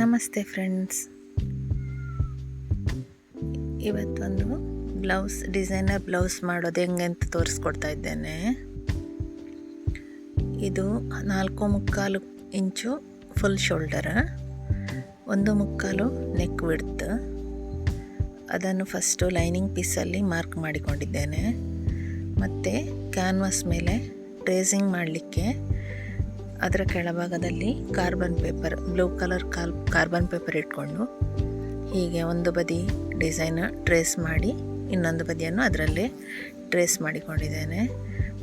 ನಮಸ್ತೆ ಫ್ರೆಂಡ್ಸ್, ಇವತ್ತೊಂದು designer blouse ಮಾಡೋದು ಹೆಂಗೆ ಅಂತ ತೋರಿಸ್ಕೊಡ್ತಾ ಇದ್ದೇನೆ. ಇದು 4.25 ಇಂಚು ಫುಲ್ ಶೋಲ್ಡರ್, 1.25 ನೆಕ್ ವಿಡ್ತ್. ಅದನ್ನು ಫಸ್ಟು ಲೈನಿಂಗ್ ಪೀಸಲ್ಲಿ ಮಾರ್ಕ್ ಮಾಡಿಕೊಂಡಿದ್ದೇನೆ. ಮತ್ತು ಕ್ಯಾನ್ವಾಸ್ ಮೇಲೆ ಟ್ರೇಸಿಂಗ್ ಮಾಡಲಿಕ್ಕೆ ಅದರ ಕೆಳಭಾಗದಲ್ಲಿ carbon paper, blue colour carbon paper ಇಟ್ಕೊಂಡು ಹೀಗೆ ಒಂದು ಬದಿ ಡಿಸೈನ್ ಟ್ರೇಸ್ ಮಾಡಿ ಇನ್ನೊಂದು ಬದಿಯನ್ನು ಅದರಲ್ಲೇ ಟ್ರೇಸ್ ಮಾಡಿಕೊಂಡಿದ್ದೇನೆ.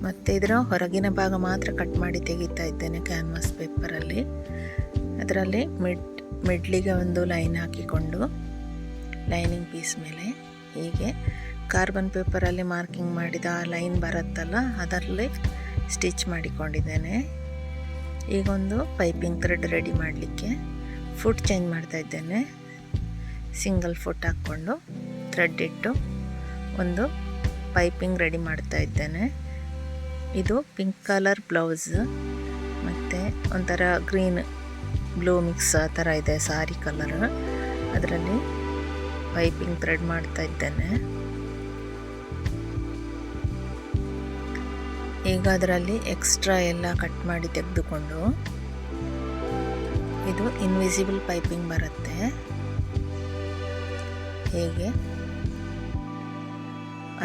ಮತ್ತು ಇದರ ಹೊರಗಿನ ಭಾಗ ಮಾತ್ರ ಕಟ್ ಮಾಡಿ ತೆಗಿತಾ ಇದ್ದೇನೆ ಕ್ಯಾನ್ವಾಸ್ ಪೇಪರಲ್ಲಿ. ಅದರಲ್ಲಿ ಮಿಡ್ಲಿಗೆ ಒಂದು ಲೈನ್ ಹಾಕಿಕೊಂಡು ಲೈನಿಂಗ್ ಪೀಸ್ ಮೇಲೆ ಹೀಗೆ ಕಾರ್ಬನ್ ಪೇಪರಲ್ಲಿ ಮಾರ್ಕಿಂಗ್ ಮಾಡಿದ ಆ ಲೈನ್ ಬರುತ್ತಲ್ಲ, ಅದರಲ್ಲೇ ಸ್ಟಿಚ್ ಮಾಡಿಕೊಂಡಿದ್ದೇನೆ. ಈಗೊಂದು ಪೈಪಿಂಗ್ ಥ್ರೆಡ್ ರೆಡಿ ಮಾಡಲಿಕ್ಕೆ ಫುಟ್ ಚೇಂಜ್ ಮಾಡ್ತಾ ಇದ್ದೇನೆ. ಸಿಂಗಲ್ ಫುಟ್ ಹಾಕ್ಕೊಂಡು ಥ್ರೆಡ್ ಇಟ್ಟು ಒಂದು ಪೈಪಿಂಗ್ ರೆಡಿ ಮಾಡ್ತಾ ಇದ್ದೇನೆ. ಇದು ಪಿಂಕ್ ಕಲರ್ ಬ್ಲೌಸ್ ಮತ್ತು ಒಂಥರ ಗ್ರೀನ್ ಬ್ಲೂ ಮಿಕ್ಸ್ ಆ ಥರ ಇದೆ ಸಾರಿ ಕಲರ್. ಅದರಲ್ಲಿ ಪೈಪಿಂಗ್ ಥ್ರೆಡ್ ಮಾಡ್ತಾ ಇದ್ದೇನೆ. ಈಗ ಅದರಲ್ಲಿ ಎಕ್ಸ್ಟ್ರಾ ಎಲ್ಲ ಕಟ್ ಮಾಡಿ ತೆಗೆದುಕೊಂಡು, ಇದು ಇನ್ವಿಸಿಬಲ್ ಪೈಪಿಂಗ್ ಬರುತ್ತೆ. ಹೇಗೆ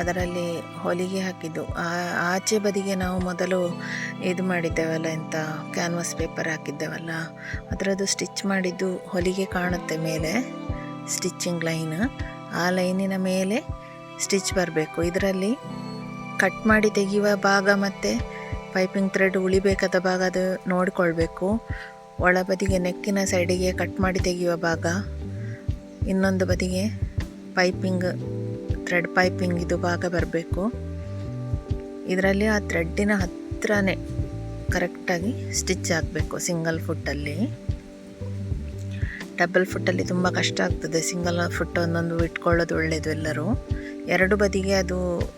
ಅದರಲ್ಲಿ ಹೊಲಿಗೆ ಹಾಕಿದ್ದು ಆಚೆ ಬದಿಗೆ ನಾವು ಮೊದಲು ಇದು ಮಾಡಿದ್ದೇವಲ್ಲ, ಎಂತ ಕ್ಯಾನ್ವಾಸ್ ಪೇಪರ್ ಹಾಕಿದ್ದೇವಲ್ಲ, ಅದರದ್ದು ಸ್ಟಿಚ್ ಮಾಡಿದ್ದು ಹೊಲಿಗೆ ಕಾಣುತ್ತೆ ಮೇಲೆ, ಸ್ಟಿಚ್ಚಿಂಗ್ ಲೈನ್. ಆ ಲೈನಿನ ಮೇಲೆ ಸ್ಟಿಚ್ ಬರಬೇಕು. ಇದರಲ್ಲಿ ಕಟ್ ಮಾಡಿ ತೆಗೆಯುವ ಭಾಗ ಮತ್ತು ಪೈಪಿಂಗ್ ಥ್ರೆಡ್ ಉಳಿಬೇಕಾದ ಭಾಗ ಅದು ನೋಡಿಕೊಳ್ಬೇಕು. ಒಳಬದಿಗೆ ನೆಕ್ಕಿನ ಸೈಡಿಗೆ ಕಟ್ ಮಾಡಿ ತೆಗೆಯುವ ಭಾಗ, ಇನ್ನೊಂದು ಬದಿಗೆ ಥ್ರೆಡ್ ಪೈಪಿಂಗ್ ಇದು ಭಾಗ ಬರಬೇಕು. ಇದರಲ್ಲಿ ಆ ಥ್ರೆಡ್ಡಿನ ಹತ್ತಿರನೇ ಕರೆಕ್ಟಾಗಿ ಸ್ಟಿಚ್ ಆಗಬೇಕು. ಸಿಂಗಲ್ ಫುಟ್ಟಲ್ಲಿ, ಡಬಲ್ ಫುಟ್ಟಲ್ಲಿ ತುಂಬ ಕಷ್ಟ ಆಗ್ತದೆ. ಸಿಂಗಲ್ ಫುಟ್ ಒಂದೊಂದು ಇಟ್ಕೊಳ್ಳೋದು ಒಳ್ಳೆಯದು. ಎಲ್ಲರೂ ಎರಡು ಬದಿಗೆ ಅದು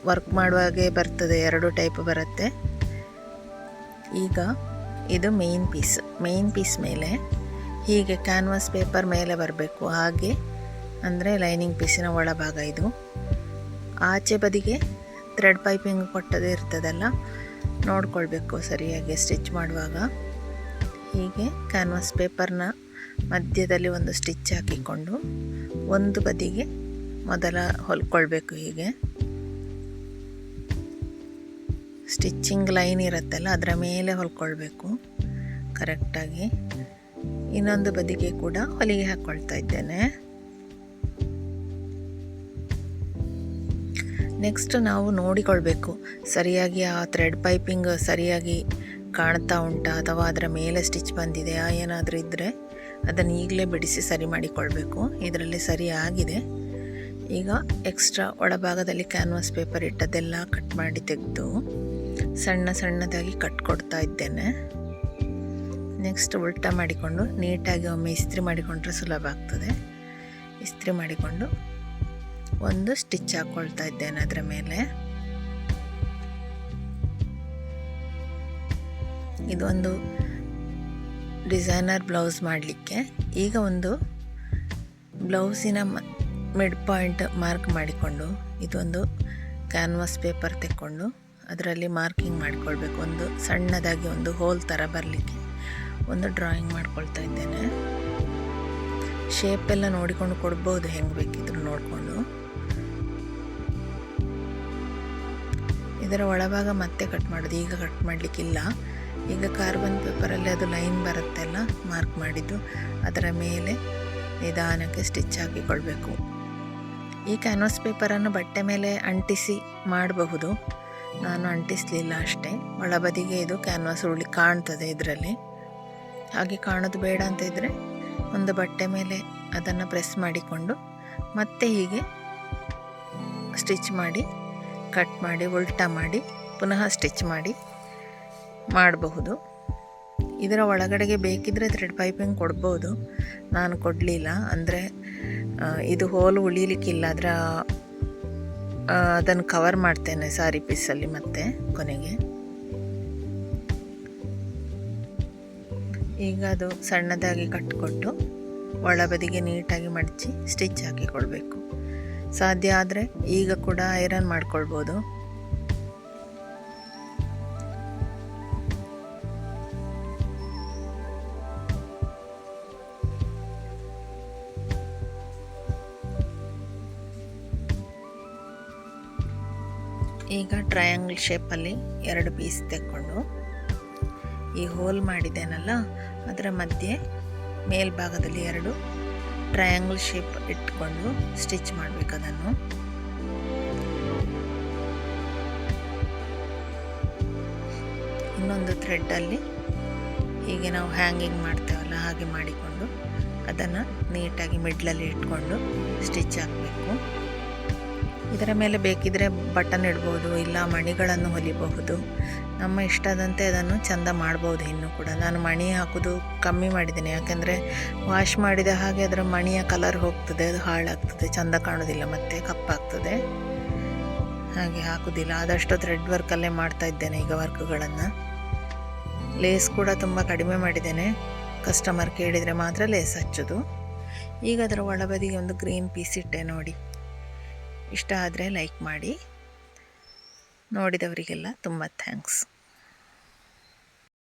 ವರ್ಕ್ ಮಾಡುವಾಗೆ ಬರ್ತದೆ, ಎರಡು ಟೈಪ್ ಬರುತ್ತೆ. ಈಗ ಇದು ಮೇನ್ ಪೀಸ್ ಮೇಲೆ ಹೀಗೆ ಕ್ಯಾನ್ವಾಸ್ ಪೇಪರ್ ಮೇಲೆ ಬರಬೇಕು. ಹಾಗೆ ಅಂದರೆ ಲೈನಿಂಗ್ ಪೀಸಿನ ಒಳಭಾಗ. ಇದು ಆಚೆ ಬದಿಗೆ ಥ್ರೆಡ್ ಪೈಪಿಂಗ್ ಕೊಟ್ಟದೇ ಇರ್ತದಲ್ಲ, ನೋಡ್ಕೊಳ್ಬೇಕು ಸರಿಯಾಗಿ ಸ್ಟಿಚ್ ಮಾಡುವಾಗ. ಹೀಗೆ ಕ್ಯಾನ್ವಾಸ್ ಪೇಪರ್ನ ಮಧ್ಯದಲ್ಲಿ ಒಂದು ಸ್ಟಿಚ್ ಹಾಕಿಕೊಂಡು ಒಂದು ಬದಿಗೆ ಮೊದಲ ಹೊಲ್ಕೊಳ್ಬೇಕು. ಹೀಗೆ ಸ್ಟಿಚ್ಚಿಂಗ್ ಲೈನ್ ಇರುತ್ತಲ್ಲ, ಅದರ ಮೇಲೆ ಹೊಲ್ಕೊಳ್ಬೇಕು ಕರೆಕ್ಟಾಗಿ. ಇನ್ನೊಂದು ಬದಿಗೆ ಕೂಡ ಹೊಲಿಗೆ ಹಾಕ್ಕೊಳ್ತಾ ಇದ್ದೇನೆ. ನೆಕ್ಸ್ಟ್ ನಾವು ನೋಡಿಕೊಳ್ಬೇಕು ಸರಿಯಾಗಿ ಆ ಥ್ರೆಡ್ ಪೈಪಿಂಗ್ ಸರಿಯಾಗಿ ಕಾಣ್ತಾ ಉಂಟಾ, ಅಥವಾ ಅದರ ಮೇಲೆ ಸ್ಟಿಚ್ ಬಂದಿದೆಯಾ ಏನಾದರೂ ಇದ್ದರೆ ಅದನ್ನು ಈಗಲೇ ಬಿಡಿಸಿ ಸರಿ ಮಾಡಿಕೊಳ್ಬೇಕು. ಇದರಲ್ಲಿ ಸರಿ ಆಗಿದೆ. ಈಗ ಎಕ್ಸ್ಟ್ರಾ ಒಳಭಾಗದಲ್ಲಿ ಕ್ಯಾನ್ವಾಸ್ ಪೇಪರ್ ಇಟ್ಟದೆಲ್ಲ ಕಟ್ ಮಾಡಿ ತೆಗೆದು ಸಣ್ಣದಾಗಿ ಕಟ್ ಕೊಡ್ತಾ ಇದ್ದೇನೆ. ನೆಕ್ಸ್ಟ್ ಉಲ್ಟಾ ಮಾಡಿಕೊಂಡು ನೀಟಾಗಿ ಒಮ್ಮೆ ಇಸ್ತ್ರಿ ಮಾಡಿಕೊಂಡ್ರೆ ಸುಲಭ ಆಗ್ತದೆ. ಇಸ್ತ್ರಿ ಮಾಡಿಕೊಂಡು ಒಂದು ಸ್ಟಿಚ್ ಹಾಕ್ಕೊಳ್ತಾ ಇದ್ದೇನೆ ಅದರ ಮೇಲೆ. ಇದೊಂದು ಡಿಸೈನರ್ ಬ್ಲೌಸ್ ಮಾಡಲಿಕ್ಕೆ ಈಗ ಒಂದು ಬ್ಲೌಸಿನ ಮಿಡ್ ಪಾಯಿಂಟ್ ಮಾರ್ಕ್ ಮಾಡಿಕೊಂಡು ಇದೊಂದು ಕ್ಯಾನ್ವಾಸ್ ಪೇಪರ್ ತೆಕ್ಕೊಂಡು ಅದರಲ್ಲಿ ಮಾರ್ಕಿಂಗ್ ಮಾಡಿಕೊಳ್ಬೇಕು. ಒಂದು ಸಣ್ಣದಾಗಿ ಒಂದು ಹೋಲ್ ಥರ ಬರಲಿಕ್ಕೆ ಒಂದು ಡ್ರಾಯಿಂಗ್ ಮಾಡ್ಕೊಳ್ತಾ ಇದ್ದೇನೆ. ಶೇಪೆಲ್ಲ ನೋಡಿಕೊಂಡು ಕೊಡ್ಬೋದು, ಹೆಂಗೆ ಬೇಕಿದ್ರು ನೋಡಿಕೊಂಡು. ಇದರ ಒಳಭಾಗ ಮತ್ತೆ ಕಟ್ ಮಾಡೋದು, ಈಗ ಕಟ್ ಮಾಡಲಿಕ್ಕಿಲ್ಲ. ಈಗ ಕಾರ್ಬನ್ ಪೇಪರಲ್ಲಿ ಅದು ಲೈನ್ ಬರುತ್ತೆಲ್ಲ ಮಾರ್ಕ್ ಮಾಡಿದ್ದು, ಅದರ ಮೇಲೆ ನಿಧಾನಕ್ಕೆ ಸ್ಟಿಚ್ ಹಾಕಿಕೊಳ್ಬೇಕು. ಈ ಕ್ಯಾನ್ವಾಸ್ ಪೇಪರನ್ನು ಬಟ್ಟೆ ಮೇಲೆ ಅಂಟಿಸಿ ಮಾಡಬಹುದು. ನಾನು ಅಂಟಿಸಲಿಲ್ಲ ಅಷ್ಟೇ. ಒಳಬದಿಗೆ ಇದು ಕ್ಯಾನ್ವಾಸ್ ಕಾಣ್ತದೆ ಇದರಲ್ಲಿ. ಹಾಗೆ ಕಾಣೋದು ಬೇಡ ಅಂತ ಇದ್ದರೆ ಒಂದು ಬಟ್ಟೆ ಮೇಲೆ ಅದನ್ನು ಪ್ರೆಸ್ ಮಾಡಿಕೊಂಡು ಮತ್ತೆ ಹೀಗೆ ಸ್ಟಿಚ್ ಮಾಡಿ ಕಟ್ ಮಾಡಿ ಉಲ್ಟಾ ಮಾಡಿ ಪುನಃ ಸ್ಟಿಚ್ ಮಾಡಿ ಮಾಡಬಹುದು. ಇದರ ಒಳಗಡೆಗೆ ಬೇಕಿದ್ದರೆ ಥ್ರೆಡ್ ಪೈಪಿಂಗ್ ಕೊಡ್ಬೋದು. ನಾನು ಕೊಡಲಿಲ್ಲ, ಅಂದರೆ ಇದು ಹೋಲು ಉಳಿಲಿಕ್ಕಿಲ್ಲ. ಅದನ್ನು ಕವರ್ ಮಾಡ್ತೇನೆ ಸಾರಿ ಪೀಸಲ್ಲಿ. ಮತ್ತೆ ಕೊನೆಗೆ ಈಗ ಅದು ಸಣ್ಣದಾಗಿ ಕಟ್ಕೊಟ್ಟು ಒಳಬದಿಗೆ ನೀಟಾಗಿ ಮಡಚಿ ಸ್ಟಿಚ್ ಹಾಕಿಕೊಳ್ಬೇಕು. ಸಾಧ್ಯ ಆದರೆ ಈಗ ಕೂಡ ಐರನ್ ಮಾಡ್ಕೊಳ್ಬೋದು. ಈಗ ಟ್ರಯಾಂಗಲ್ ಶೇಪಲ್ಲಿ 2 ಪೀಸ್ ತೆಕ್ಕೊಂಡು ಈ ಹೋಲ್ ಮಾಡಿದ್ದೇನಲ್ಲ ಅದರ ಮಧ್ಯೆ ಮೇಲ್ಭಾಗದಲ್ಲಿ 2 ಟ್ರಯಾಂಗಲ್ ಶೇಪ್ ಇಟ್ಕೊಂಡು ಸ್ಟಿಚ್ ಮಾಡಬೇಕು. ಅದನ್ನು ಇನ್ನೊಂದು ಥ್ರೆಡ್ಡಲ್ಲಿ ಹೀಗೆ ನಾವು ಹ್ಯಾಂಗಿಂಗ್ ಮಾಡ್ತೇವಲ್ಲ ಹಾಗೆ ಮಾಡಿಕೊಂಡು ಅದನ್ನು ನೀಟಾಗಿ ಮಿಡ್ಲಲ್ಲಿ ಇಟ್ಕೊಂಡು ಸ್ಟಿಚ್ ಹಾಕಬೇಕು. ಇದರ ಮೇಲೆ ಬೇಕಿದ್ರೆ ಬಟನ್ ಇಡ್ಬೋದು, ಇಲ್ಲ ಮಣಿಗಳನ್ನು ಹೊಲಿಬಹುದು. ನಮ್ಮ ಇಷ್ಟದಂತೆ ಅದನ್ನು ಚೆಂದ ಮಾಡ್ಬೋದು. ಇನ್ನೂ ಕೂಡ ನಾನು ಮಣಿ ಹಾಕೋದು ಕಮ್ಮಿ ಮಾಡಿದ್ದೀನಿ, ಯಾಕೆಂದರೆ ವಾಶ್ ಮಾಡಿದ ಹಾಗೆ ಅದರ ಮಣಿಯ ಕಲರ್ ಹೋಗ್ತದೆ, ಅದು ಹಾಳಾಗ್ತದೆ, ಚೆಂದ ಕಾಣೋದಿಲ್ಲ, ಮತ್ತು ಕಪ್ಪಾಗ್ತದೆ. ಹಾಗೆ ಹಾಕೋದಿಲ್ಲ. ಆದಷ್ಟು ಥ್ರೆಡ್ ವರ್ಕಲ್ಲೇ ಮಾಡ್ತಾ ಇದ್ದೇನೆ ಈಗ ವರ್ಕ್ಗಳನ್ನು. ಲೇಸ್ ಕೂಡ ತುಂಬ ಕಡಿಮೆ ಮಾಡಿದ್ದೇನೆ, ಕಸ್ಟಮರ್ ಕೇಳಿದರೆ ಮಾತ್ರ ಲೇಸ್ ಹಚ್ಚೋದು. ಈಗ ಅದರ ಒಳಬದಿಗೆ ಒಂದು ಗ್ರೀನ್ ಪೀಸ್ ಇಟ್ಟೆ ನೋಡಿ. ಇಷ್ಟ ಆದರೆ ಲೈಕ್ ಮಾಡಿ. ನೋಡಿದವರಿಗೆಲ್ಲ ತುಂಬ ಥ್ಯಾಂಕ್ಸ್.